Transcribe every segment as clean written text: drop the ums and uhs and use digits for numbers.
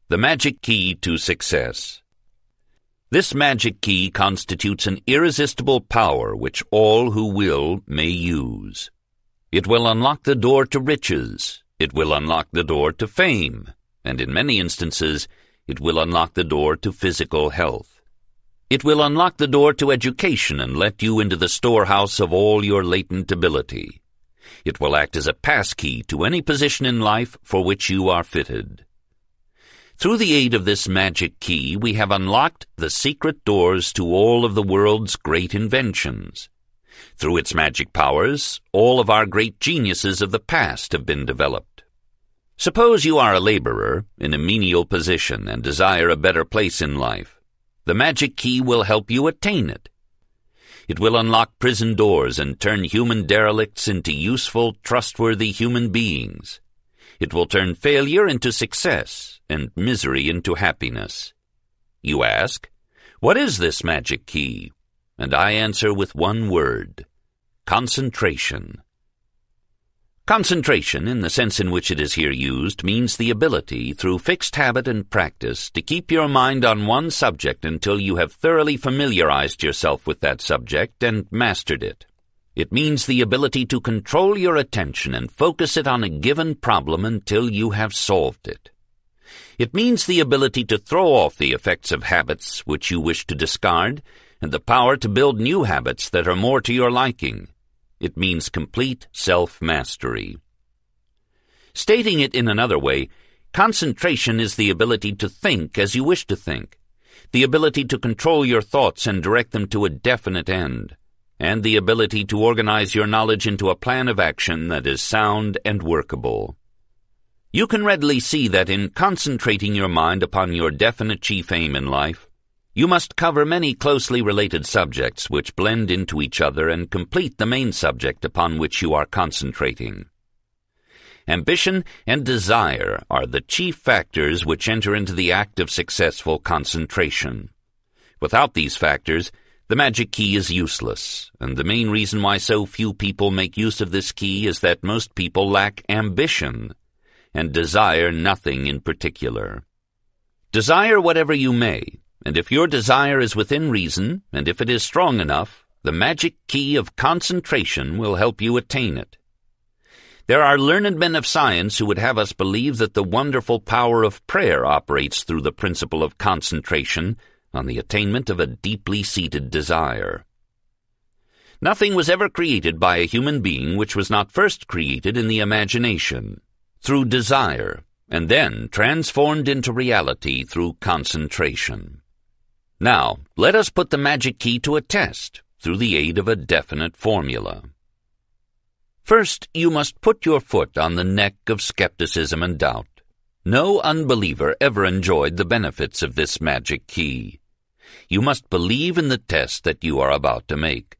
The magic key to success. This magic key constitutes an irresistible power which all who will may use. It will unlock the door to riches, it will unlock the door to fame, and in many instances, it will unlock the door to physical health. It will unlock the door to education and let you into the storehouse of all your latent ability. It will act as a passkey to any position in life for which you are fitted. Through the aid of this magic key, we have unlocked the secret doors to all of the world's great inventions. Through its magic powers, all of our great geniuses of the past have been developed. Suppose you are a laborer in a menial position and desire a better place in life. The magic key will help you attain it. It will unlock prison doors and turn human derelicts into useful, trustworthy human beings. It will turn failure into success and misery into happiness. You ask, what is this magic key? And I answer with one word: concentration. Concentration, in the sense in which it is here used, means the ability, through fixed habit and practice, to keep your mind on one subject until you have thoroughly familiarized yourself with that subject and mastered it. It means the ability to control your attention and focus it on a given problem until you have solved it. It means the ability to throw off the effects of habits which you wish to discard, and the power to build new habits that are more to your liking. It means complete self-mastery. Stating it in another way, concentration is the ability to think as you wish to think, the ability to control your thoughts and direct them to a definite end, and the ability to organize your knowledge into a plan of action that is sound and workable. You can readily see that in concentrating your mind upon your definite chief aim in life, you must cover many closely related subjects which blend into each other and complete the main subject upon which you are concentrating. Ambition and desire are the chief factors which enter into the act of successful concentration. Without these factors, the magic key is useless, and the main reason why so few people make use of this key is that most people lack ambition and desire nothing in particular. Desire whatever you may, and if your desire is within reason, and if it is strong enough, the magic key of concentration will help you attain it. There are learned men of science who would have us believe that the wonderful power of prayer operates through the principle of concentration on the attainment of a deeply seated desire. Nothing was ever created by a human being which was not first created in the imagination, through desire, and then transformed into reality through concentration. Now, let us put the magic key to a test through the aid of a definite formula. First, you must put your foot on the neck of skepticism and doubt. No unbeliever ever enjoyed the benefits of this magic key. You must believe in the test that you are about to make.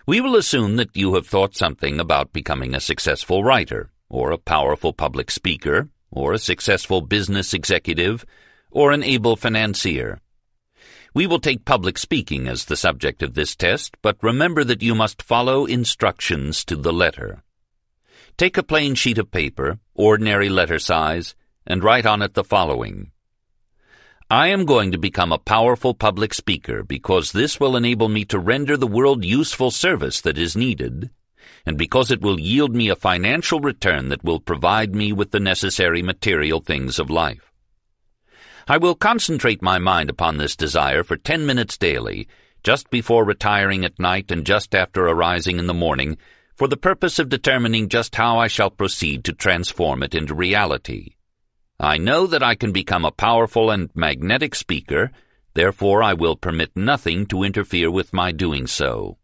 We will assume that you have thought something about becoming a successful writer, or a powerful public speaker, or a successful business executive, or an able financier. We will take public speaking as the subject of this test, but remember that you must follow instructions to the letter. Take a plain sheet of paper, ordinary letter size, and write on it the following: I am going to become a powerful public speaker because this will enable me to render the world useful service that is needed, and because it will yield me a financial return that will provide me with the necessary material things of life. I will concentrate my mind upon this desire for 10 minutes daily, just before retiring at night and just after arising in the morning, for the purpose of determining just how I shall proceed to transform it into reality. I know that I can become a powerful and magnetic speaker, therefore I will permit nothing to interfere with my doing so.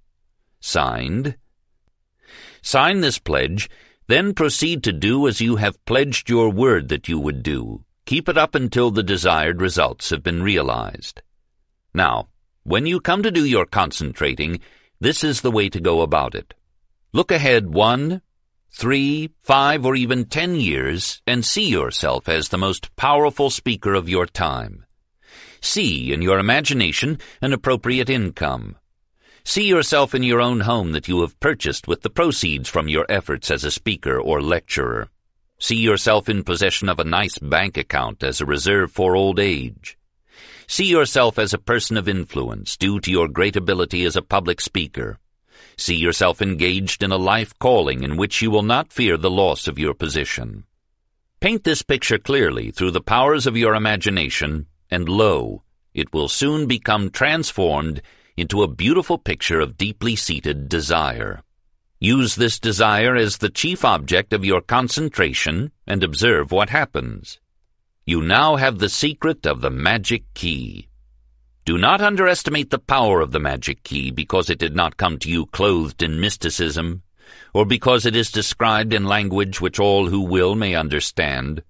Signed. Sign this pledge, then proceed to do as you have pledged your word that you would do. Keep it up until the desired results have been realized. Now, when you come to do your concentrating, this is the way to go about it. Look ahead 1, 3, 5, or even 10 years and see yourself as the most powerful speaker of your time. See in your imagination an appropriate income. See yourself in your own home that you have purchased with the proceeds from your efforts as a speaker or lecturer. See yourself in possession of a nice bank account as a reserve for old age. See yourself as a person of influence due to your great ability as a public speaker. See yourself engaged in a life calling in which you will not fear the loss of your position. Paint this picture clearly through the powers of your imagination, and lo, it will soon become transformed into a beautiful picture of deeply seated desire. Use this desire as the chief object of your concentration and observe what happens. You now have the secret of the magic key. Do not underestimate the power of the magic key because it did not come to you clothed in mysticism, or because it is described in language which all who will may understand.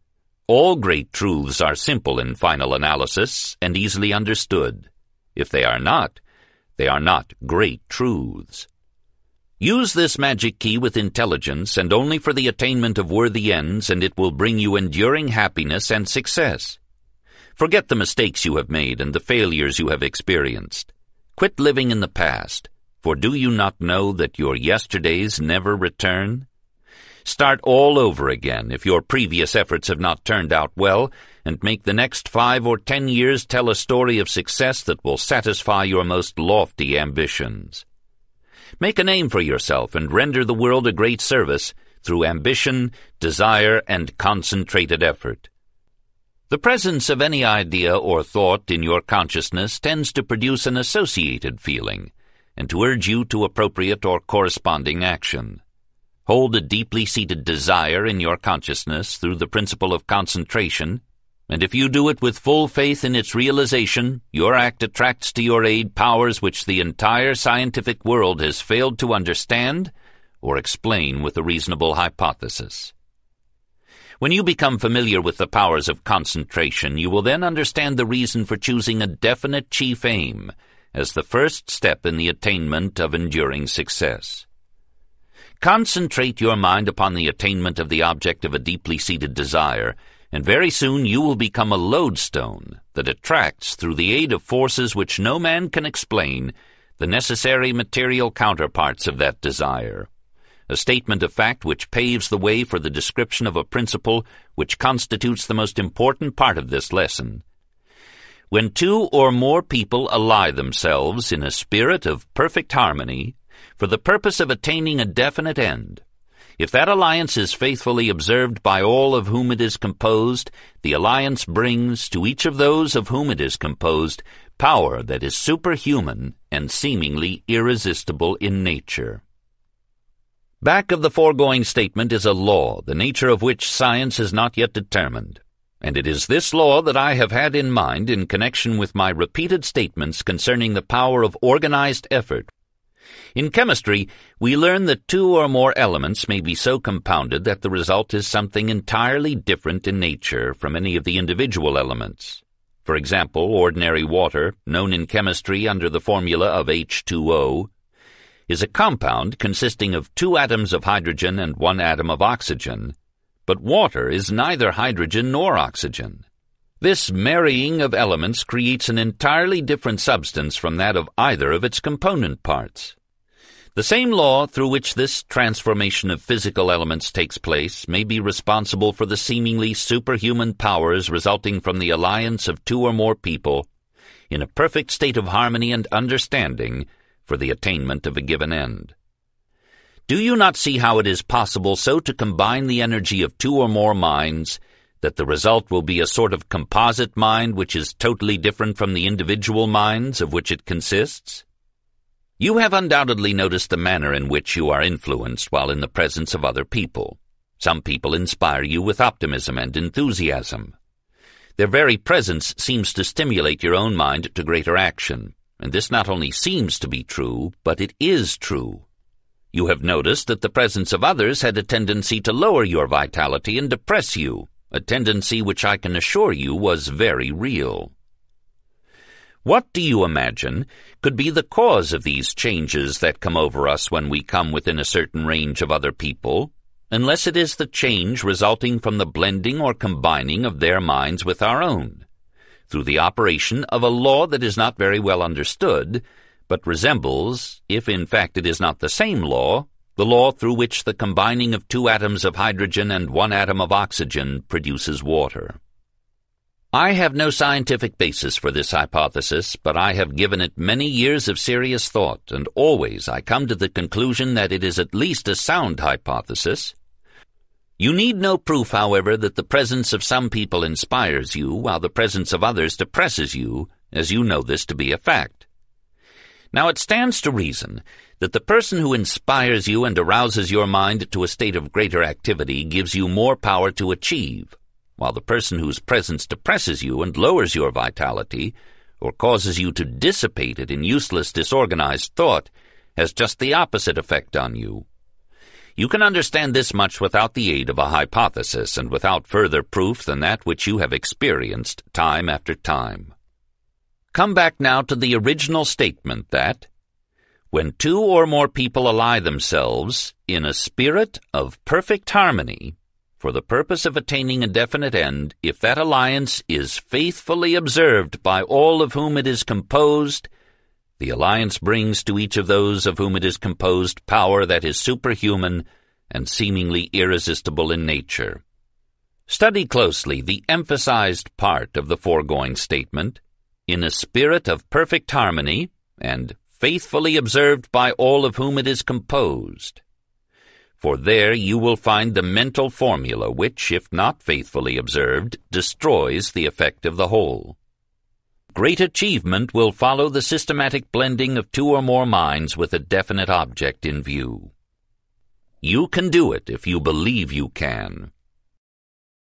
All great truths are simple in final analysis and easily understood. If they are not great truths. Use this magic key with intelligence and only for the attainment of worthy ends, and it will bring you enduring happiness and success. Forget the mistakes you have made and the failures you have experienced. Quit living in the past, for do you not know that your yesterdays never return? Start all over again if your previous efforts have not turned out well, and make the next 5 or 10 years tell a story of success that will satisfy your most lofty ambitions. Make a name for yourself and render the world a great service through ambition, desire, and concentrated effort. The presence of any idea or thought in your consciousness tends to produce an associated feeling and to urge you to appropriate or corresponding action. Hold a deeply seated desire in your consciousness through the principle of concentration, and if you do it with full faith in its realization, your act attracts to your aid powers which the entire scientific world has failed to understand or explain with a reasonable hypothesis. When you become familiar with the powers of concentration, you will then understand the reason for choosing a definite chief aim as the first step in the attainment of enduring success. Concentrate your mind upon the attainment of the object of a deeply seated desire, and very soon you will become a lodestone that attracts, through the aid of forces which no man can explain, the necessary material counterparts of that desire. A statement of fact which paves the way for the description of a principle which constitutes the most important part of this lesson. When 2 or more people ally themselves in a spirit of perfect harmony for the purpose of attaining a definite end, if that alliance is faithfully observed by all of whom it is composed, the alliance brings to each of those of whom it is composed power that is superhuman and seemingly irresistible in nature. Back of the foregoing statement is a law, the nature of which science has not yet determined, and it is this law that I have had in mind in connection with my repeated statements concerning the power of organized effort. In chemistry, we learn that 2 or more elements may be so compounded that the result is something entirely different in nature from any of the individual elements. For example, ordinary water, known in chemistry under the formula of H2O, is a compound consisting of 2 atoms of hydrogen and 1 atom of oxygen, but water is neither hydrogen nor oxygen. This marrying of elements creates an entirely different substance from that of either of its component parts. The same law through which this transformation of physical elements takes place may be responsible for the seemingly superhuman powers resulting from the alliance of 2 or more people in a perfect state of harmony and understanding for the attainment of a given end. Do you not see how it is possible so to combine the energy of 2 or more minds that the result will be a sort of composite mind which is totally different from the individual minds of which it consists? You have undoubtedly noticed the manner in which you are influenced while in the presence of other people. Some people inspire you with optimism and enthusiasm. Their very presence seems to stimulate your own mind to greater action, and this not only seems to be true, but it is true. You have noticed that the presence of others had a tendency to lower your vitality and depress you, a tendency which I can assure you was very real. What do you imagine could be the cause of these changes that come over us when we come within a certain range of other people, unless it is the change resulting from the blending or combining of their minds with our own, through the operation of a law that is not very well understood, but resembles, if in fact it is not the same law, the law through which the combining of 2 atoms of hydrogen and 1 atom of oxygen produces water. I have no scientific basis for this hypothesis, but I have given it many years of serious thought, and always I come to the conclusion that it is at least a sound hypothesis. You need no proof, however, that the presence of some people inspires you, while the presence of others depresses you, as you know this to be a fact. Now it stands to reason that the person who inspires you and arouses your mind to a state of greater activity gives you more power to achieve, while the person whose presence depresses you and lowers your vitality, or causes you to dissipate it in useless, disorganized thought, has just the opposite effect on you. You can understand this much without the aid of a hypothesis and without further proof than that which you have experienced time after time. Come back now to the original statement that, when 2 or more people ally themselves in a spirit of perfect harmony for the purpose of attaining a definite end, if that alliance is faithfully observed by all of whom it is composed, the alliance brings to each of those of whom it is composed power that is superhuman and seemingly irresistible in nature. Study closely the emphasized part of the foregoing statement, in a spirit of perfect harmony, and faithfully observed by all of whom it is composed. For there you will find the mental formula which, if not faithfully observed, destroys the effect of the whole. Great achievement will follow the systematic blending of 2 or more minds with a definite object in view. You can do it if you believe you can.